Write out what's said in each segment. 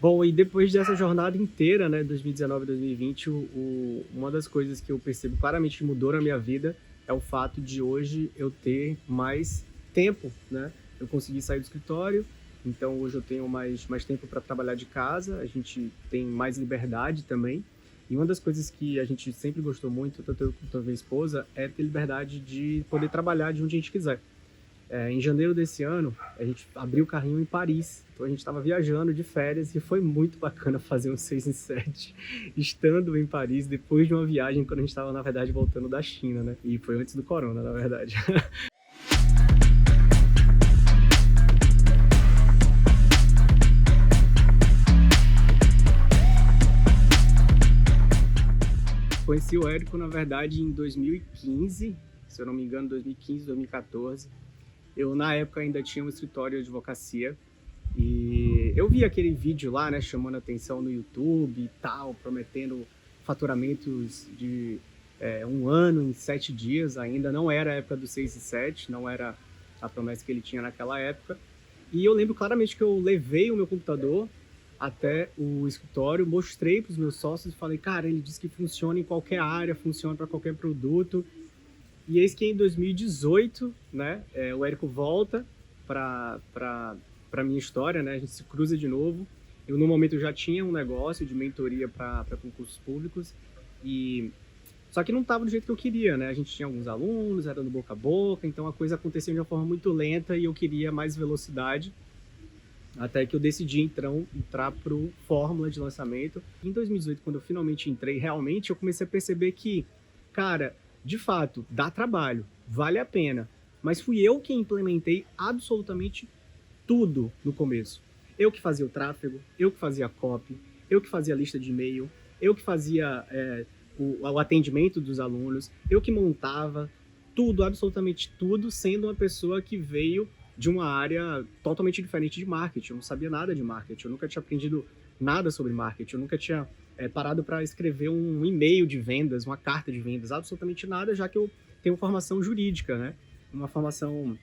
Bom, e depois dessa jornada inteira, né, 2019 e 2020, uma das coisas que eu percebo claramente que mudou na minha vida é o fato de hoje eu ter mais tempo, né? Eu consegui sair do escritório, então hoje eu tenho mais tempo para trabalhar de casa, a gente tem mais liberdade também. E uma das coisas que a gente sempre gostou muito, tanto eu quanto a minha esposa, é ter liberdade de poder trabalhar de onde a gente quiser. Em janeiro desse ano, a gente abriu o carrinho em Paris. Então a gente estava viajando de férias e foi muito bacana fazer um 6 em 7 estando em Paris depois de uma viagem quando a gente estava, na verdade, voltando da China, né? E foi antes do corona, na verdade. Conheci o Érico, na verdade, em 2015, se eu não me engano, 2015, 2014. Eu, na época, ainda tinha um escritório de advocacia e eu vi aquele vídeo lá, né, chamando atenção no YouTube e tal, prometendo faturamentos de 1 ano em 7 dias. Ainda não era a época do 6 e 7, não era a promessa que ele tinha naquela época. E eu lembro claramente que eu levei o meu computador até o escritório, mostrei para os meus sócios e falei, cara, ele disse que funciona em qualquer área, funciona para qualquer produto. E eis que em 2018, né, o Érico volta para minha história, né, a gente se cruza de novo. Eu, no momento, já tinha um negócio de mentoria para concursos públicos, e só que não estava do jeito que eu queria, né? A gente tinha alguns alunos, era no boca a boca, então a coisa acontecia de uma forma muito lenta e eu queria mais velocidade, até que eu decidi, então, entrar para o Fórmula de lançamento. Em 2018, quando eu finalmente entrei, realmente, eu comecei a perceber que, cara, de fato, dá trabalho, vale a pena. Mas fui eu que implementei absolutamente tudo no começo. Eu que fazia o tráfego, eu que fazia a copy, eu que fazia a lista de e-mail, eu que fazia o atendimento dos alunos, eu que montava tudo, absolutamente tudo, sendo uma pessoa que veio de uma área totalmente diferente de marketing. Eu não sabia nada de marketing, eu nunca tinha aprendido nada sobre marketing, eu nunca tinha parado para escrever um e-mail de vendas, uma carta de vendas, absolutamente nada, já que eu tenho formação jurídica, né? Uma formação,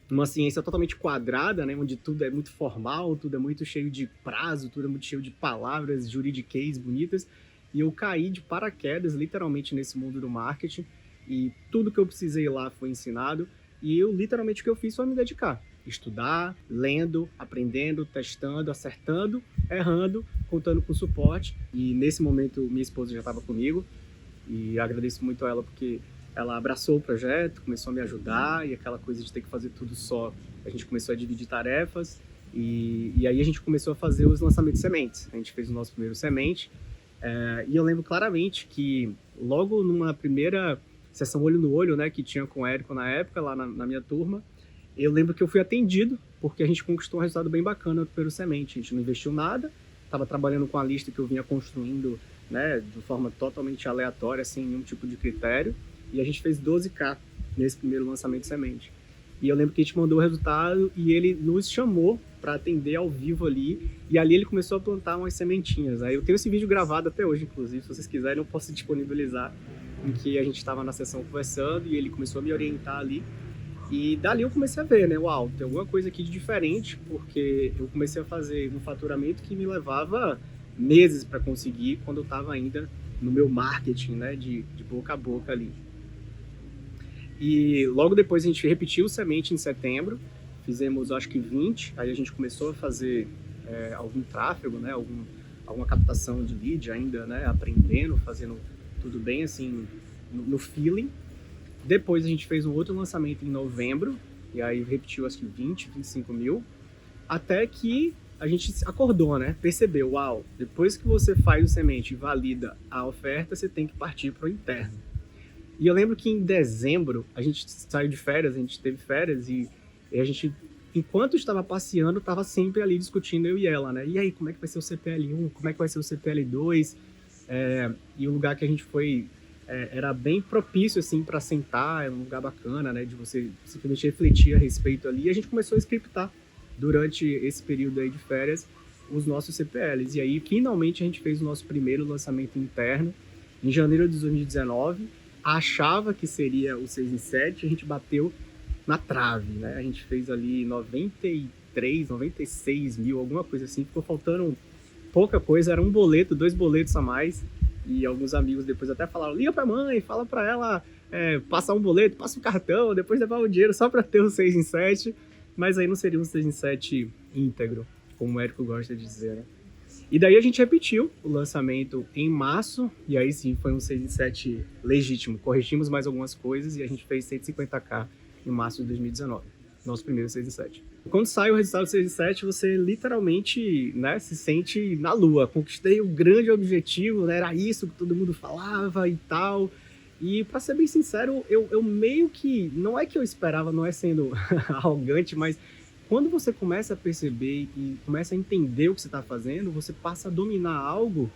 uma ciência totalmente quadrada, né? Onde tudo é muito formal, tudo é muito cheio de prazo, tudo é muito cheio de palavras juridiquês bonitas. E eu caí de paraquedas, literalmente, nesse mundo do marketing. E tudo que eu precisei lá foi ensinado. E eu, literalmente, o que eu fiz foi me dedicar. Estudar, lendo, aprendendo, testando, acertando, errando, contando com suporte. E nesse momento, minha esposa já estava comigo. E agradeço muito a ela porque ela abraçou o projeto, começou a me ajudar. E aquela coisa de ter que fazer tudo só, a gente começou a dividir tarefas. E aí a gente começou a fazer os lançamentos de sementes. A gente fez o nosso primeiro semente. E eu lembro claramente que logo numa primeira sessão olho no olho, né, que tinha com o Érico na época, lá na minha turma, eu lembro que eu fui atendido, porque a gente conquistou um resultado bem bacana pelo semente. A gente não investiu nada, estava trabalhando com a lista que eu vinha construindo, né, de forma totalmente aleatória, sem nenhum tipo de critério, e a gente fez 12K nesse primeiro lançamento de semente. E eu lembro que a gente mandou o resultado e ele nos chamou para atender ao vivo ali, e ali ele começou a plantar umas sementinhas. Aí eu tenho esse vídeo gravado até hoje, inclusive, se vocês quiserem eu posso disponibilizar, em que a gente estava na sessão conversando e ele começou a me orientar ali. E dali eu comecei a ver, né, uau, tem alguma coisa aqui de diferente, porque eu comecei a fazer um faturamento que me levava meses para conseguir quando eu estava ainda no meu marketing, né, de boca a boca ali. E logo depois a gente repetiu o semente em setembro, fizemos acho que 20, aí a gente começou a fazer algum tráfego, né, alguma captação de lead ainda, né, aprendendo, fazendo tudo bem assim no feeling. Depois a gente fez um outro lançamento em novembro, e aí repetiu acho que 20, 25 mil, até que a gente acordou, né, percebeu, uau, depois que você faz o semente e valida a oferta, você tem que partir para o interno. E eu lembro que em dezembro a gente saiu de férias, a gente teve férias e a gente, enquanto estava passeando, estava sempre ali discutindo, eu e ela, né? E aí, como é que vai ser o CPL1? Como é que vai ser o CPL2? E o lugar que a gente foi era bem propício, assim, para sentar, é um lugar bacana, né? De você simplesmente refletir a respeito ali. E a gente começou a scriptar durante esse período aí de férias os nossos CPLs. E aí, finalmente, a gente fez o nosso primeiro lançamento interno em janeiro de 2019. Achava que seria o 6 em 7, a gente bateu na trave, né? A gente fez ali 93, 96 mil, alguma coisa assim. Ficou faltando pouca coisa, era um boleto, 2 boletos a mais. E alguns amigos depois até falaram, liga pra mãe, fala pra ela passar um boleto, passa um cartão, depois levar o dinheiro só pra ter o 6 em 7. Mas aí não seria um 6 em 7 íntegro, como o Érico gosta de dizer, né? E daí a gente repetiu o lançamento em março, e aí sim foi um 6 em 7 legítimo. Corrigimos mais algumas coisas e a gente fez 150k em março de 2019. Nosso primeiro 6 em 7. Quando sai o resultado do 6 em 7, você literalmente, né, se sente na lua. Conquistei o grande objetivo, né, era isso que todo mundo falava e tal. E pra ser bem sincero, eu meio que, não é que eu esperava, não é sendo arrogante, mas quando você começa a perceber e começa a entender o que você está fazendo, você passa a dominar algo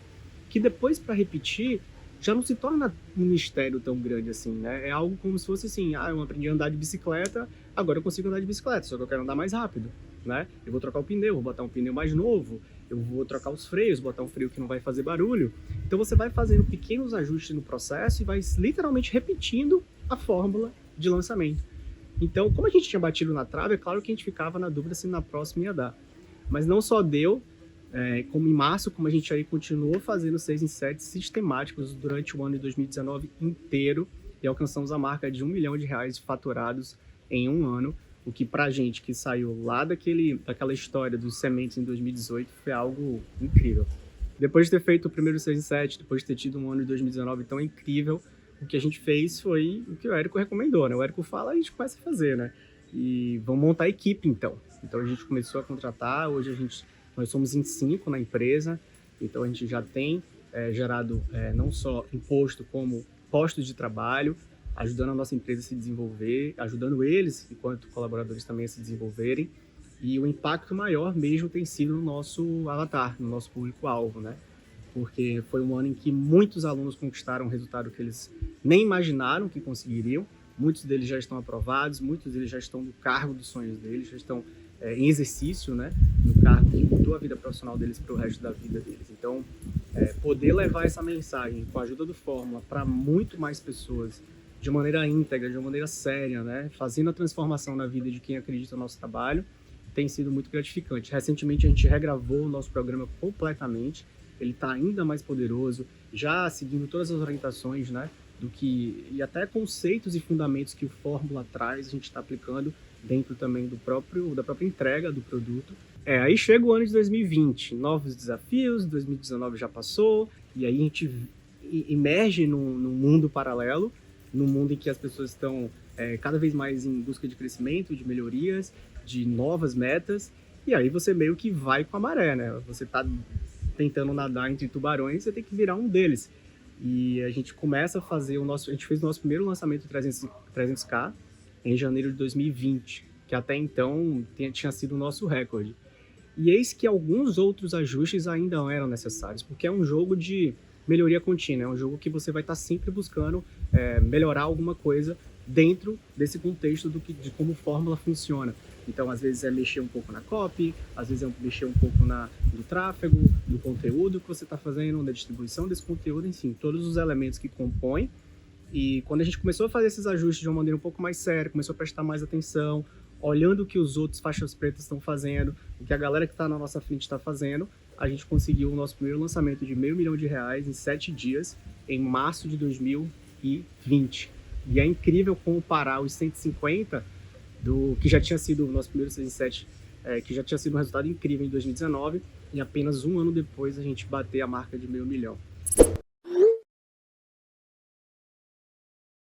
que depois, para repetir, já não se torna um mistério tão grande assim, né? É algo como se fosse assim, eu aprendi a andar de bicicleta, agora eu consigo andar de bicicleta, só que eu quero andar mais rápido, né? Eu vou trocar o pneu, vou botar um pneu mais novo, eu vou trocar os freios, botar um freio que não vai fazer barulho. Então você vai fazendo pequenos ajustes no processo e vai literalmente repetindo a fórmula de lançamento. Então, como a gente tinha batido na trave, é claro que a gente ficava na dúvida se na próxima ia dar. Mas não só deu, como em março, como a gente aí continuou fazendo 6 em 7 sistemáticos durante o ano de 2019 inteiro e alcançamos a marca de R$1 milhão faturados em um ano, o que pra gente que saiu lá daquela história dos sementes em 2018 foi algo incrível. Depois de ter feito o primeiro 6 em 7, depois de ter tido um ano de 2019 tão incrível, o que a gente fez foi o que o Érico recomendou, né? O Érico fala, a gente começa a fazer, né? E vamos montar a equipe, então. Então a gente começou a contratar, hoje nós somos em 5 na empresa, então a gente já tem gerado não só imposto, como postos de trabalho, ajudando a nossa empresa a se desenvolver, ajudando eles, enquanto colaboradores também a se desenvolverem, e o impacto maior mesmo tem sido no nosso avatar, no nosso público-alvo, né? Porque foi um ano em que muitos alunos conquistaram um resultado que eles nem imaginaram que conseguiriam. Muitos deles já estão aprovados, muitos deles já estão no cargo dos sonhos deles, já estão em exercício, né, no cargo que mudou a vida profissional deles para o resto da vida deles. Então, poder levar essa mensagem com a ajuda do Fórmula para muito mais pessoas, de maneira íntegra, de uma maneira séria, né, fazendo a transformação na vida de quem acredita no nosso trabalho, tem sido muito gratificante. Recentemente a gente regravou o nosso programa completamente, ele está ainda mais poderoso, já seguindo todas as orientações, né, e até conceitos e fundamentos que o Fórmula traz, a gente está aplicando dentro também da própria entrega do produto. Aí chega o ano de 2020, novos desafios, 2019 já passou, e aí a gente emerge num mundo paralelo, num mundo em que as pessoas estão cada vez mais em busca de crescimento, de melhorias, de novas metas, e aí você meio que vai com a maré, né? Você está tentando nadar entre tubarões, você tem que virar um deles. E a gente começa a fazer a gente fez o nosso primeiro lançamento 300k em janeiro de 2020, que até então tinha sido o nosso recorde. E eis que alguns outros ajustes ainda eram necessários, porque é um jogo de melhoria contínua, é um jogo que você vai estar sempre buscando melhorar alguma coisa dentro desse contexto de como Fórmula funciona. Então, às vezes é mexer um pouco na copy, às vezes é mexer um pouco no tráfego, no conteúdo que você está fazendo, na distribuição desse conteúdo, enfim, todos os elementos que compõem. E quando a gente começou a fazer esses ajustes de uma maneira um pouco mais séria, começou a prestar mais atenção, olhando o que os outros faixas pretas estão fazendo, o que a galera que está na nossa frente está fazendo, a gente conseguiu o nosso primeiro lançamento de R$500 mil em 7 dias, em março de 2020. E é incrível comparar os 150 que já tinha sido o nosso primeiro 6 em 7, que já tinha sido um resultado incrível em 2019, e apenas um ano depois a gente bater a marca de R$500 mil.